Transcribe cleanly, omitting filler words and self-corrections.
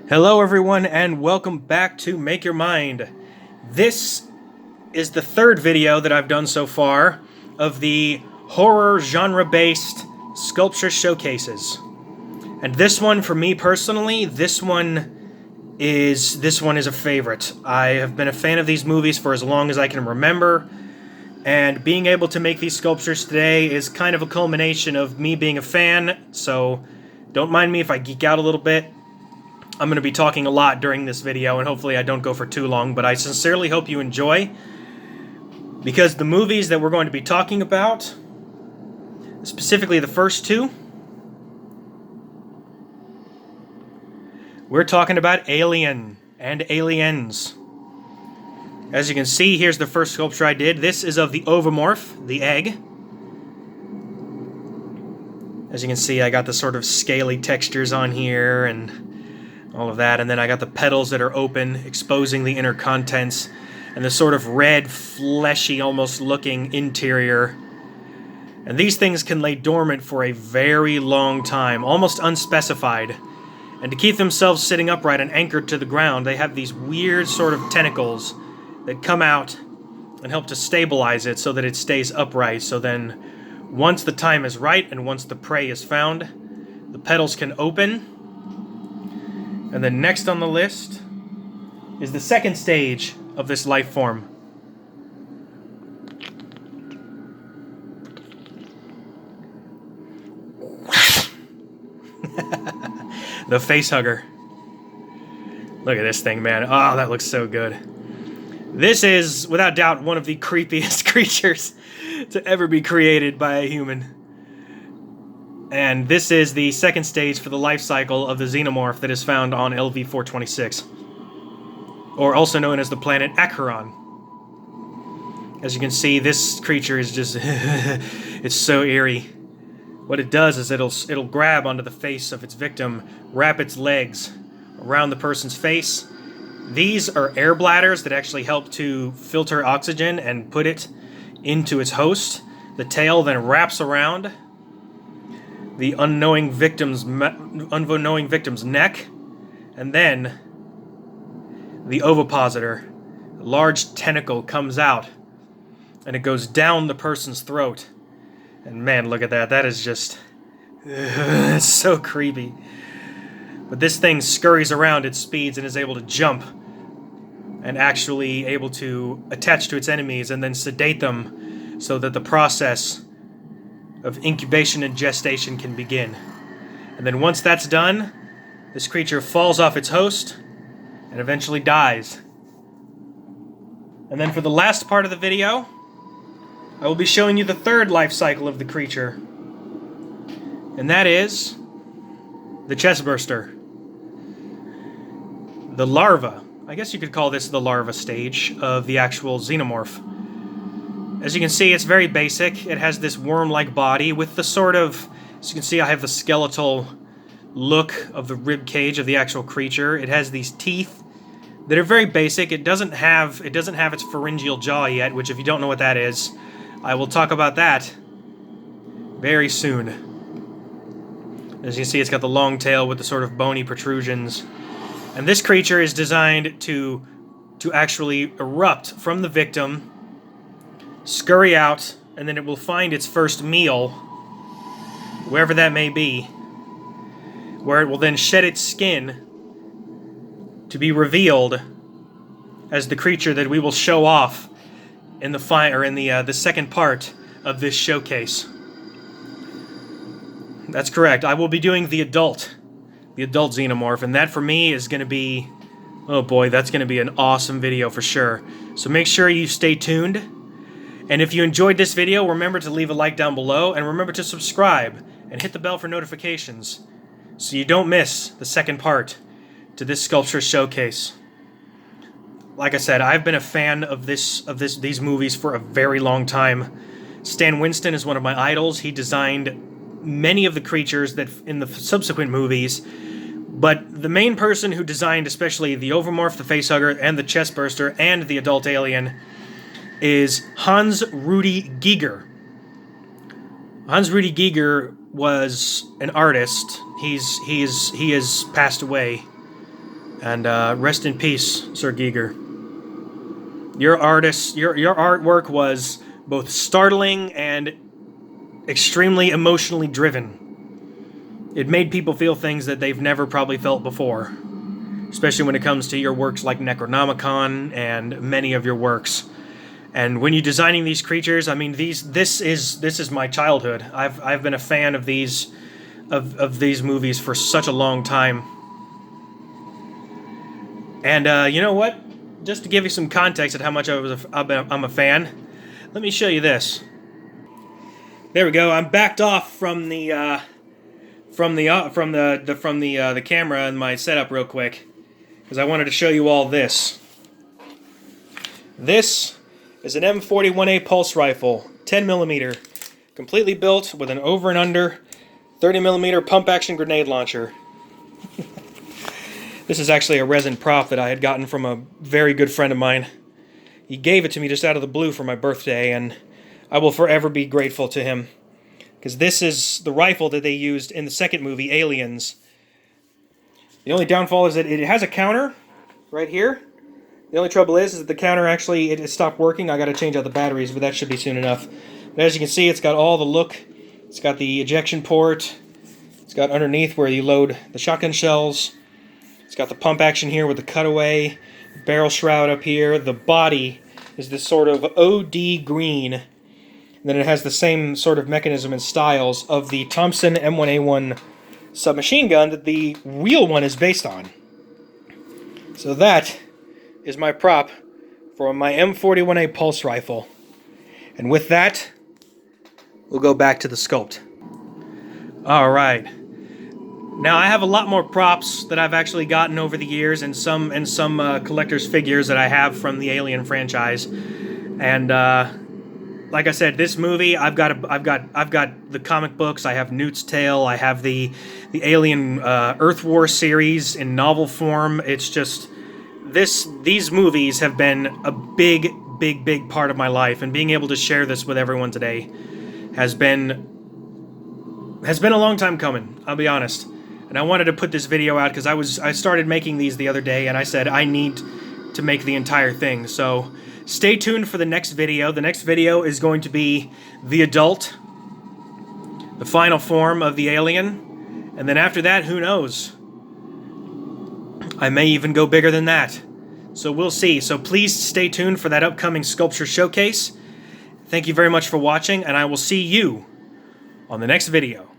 Hello everyone and welcome back to Make Your Mind. This is the third video that I've done so far of the horror genre-based sculpture showcases. And this one, for me personally, this one is a favorite. I have been a fan of these movies for as long as I can remember, and being able to make these sculptures today is kind of a culmination of me being a fan, so don't mind me if I geek out a little bit. I'm going to be talking a lot during this video, and hopefully I don't go for too long, but I sincerely hope you enjoy, because the movies that we're going to be talking about, specifically the first two, we're talking about Alien and Aliens. As you can see, here's the first sculpture I did. This is of the Ovimorph, the egg. As you can see, I got the sort of scaly textures on here, and all of that, and then I got the petals that are open, exposing the inner contents, and the sort of red, fleshy, almost looking interior. And these things can lay dormant for a very long time, almost unspecified. And to keep themselves sitting upright and anchored to the ground, they have these weird sort of tentacles that come out and help to stabilize it so that it stays upright. So then, once the time is right and once the prey is found, the petals can open. And then next on the list is the second stage of this life form. The Facehugger. Look at this thing, man. Oh, that looks so good. This is, without doubt, one of the creepiest creatures to ever be created by a human. And this is the second stage for the life cycle of the Xenomorph that is found on LV-426, or also known as the planet Acheron. As you can see, this creature is just it's so eerie. What it does is it'll grab onto the face of its victim, wrap its legs around the person's face. These are air bladders that actually help to filter oxygen and put it into its host. The tail then wraps around the unknowing victim's neck, and then the ovipositor, a large tentacle, comes out, and it goes down the person's throat. And man, look at that. That is just it's so creepy. But this thing scurries around at speeds and is able to jump, and actually able to attach to its enemies and then sedate them so that the process of incubation and gestation can begin. And then once that's done, this creature falls off its host and eventually dies. And then for the last part of the video, I will be showing you the third life cycle of the creature. And that is the Chestburster. The larva. I guess you could call this the larva stage of the actual Xenomorph. As you can see, it's very basic. It has this worm-like body with the sort of, as you can see, I have the skeletal look of the rib cage of the actual creature. It has these teeth that are very basic. It doesn't have its pharyngeal jaw yet, which, if you don't know what that is, I will talk about that very soon. As you can see, it's got the long tail with the sort of bony protrusions. And this creature is designed to actually erupt from the victim, scurry out, and then it will find its first meal, wherever that may be, where it will then shed its skin to be revealed as the creature that we will show off in the the second part of this showcase. That's correct. I will be doing the adult Xenomorph, and that for me is going to be, oh boy, that's going to be an awesome video for sure. So make sure you stay tuned. And if you enjoyed this video, remember to leave a like down below, and remember to subscribe and hit the bell for notifications so you don't miss the second part to this sculpture showcase. Like I said, I've been a fan of these movies for a very long time. Stan Winston is one of my idols. He designed many of the creatures that in the subsequent movies, but the main person who designed especially the Ovimorph, the Facehugger, and the Chestburster, and the adult alien is Hans Rudi Giger. Hans Rudi Giger was an artist. He has passed away. And rest in peace, Sir Giger. Your artwork was both startling and extremely emotionally driven. It made people feel things that they've never probably felt before, especially when it comes to your works like Necronomicon and many of your works. And when you're designing these creatures, I mean, this is my childhood. I've been a fan of these movies for such a long time. And you know what? Just to give you some context at how much I'm a fan, let me show you this. There we go. I'm backed off from the camera and my setup real quick because I wanted to show you all this. This is an M41A pulse rifle, 10mm, completely built with an over and under 30mm pump action grenade launcher. This is actually a resin prop that I had gotten from a very good friend of mine. He gave it to me just out of the blue for my birthday, and I will forever be grateful to him. Because this is the rifle that they used in the second movie, Aliens. The only downfall is that it has a counter right here. The only trouble is that the counter actually, it stopped working. I got to change out the batteries, but that should be soon enough. But as you can see, it's got all the look. It's got the ejection port. It's got underneath where you load the shotgun shells. It's got the pump action here with the cutaway, barrel shroud up here. The body is this sort of OD green. And then it has the same sort of mechanism and styles of the Thompson M1A1 submachine gun that the real one is based on. So that is my prop for my M41A pulse rifle. And with that, we'll go back to the sculpt. Alright. Now, I have a lot more props that I've actually gotten over the years, and some collector's figures that I have from the Alien franchise. And like I said, this movie, I've got the comic books. I have Newt's Tale. I have the Alien Earth War series in novel form. It's just these movies have been a big part of my life, and being able to share this with everyone today has been a long time coming. I'll be honest. And I wanted to put this video out because I started making these the other day, and I said I need to make the entire thing. So stay tuned for the next video. The next video is going to be the adult, the final form of the alien, and then after that, who knows? I may even go bigger than that. So we'll see. So please stay tuned for that upcoming sculpture showcase. Thank you very much for watching, and I will see you on the next video.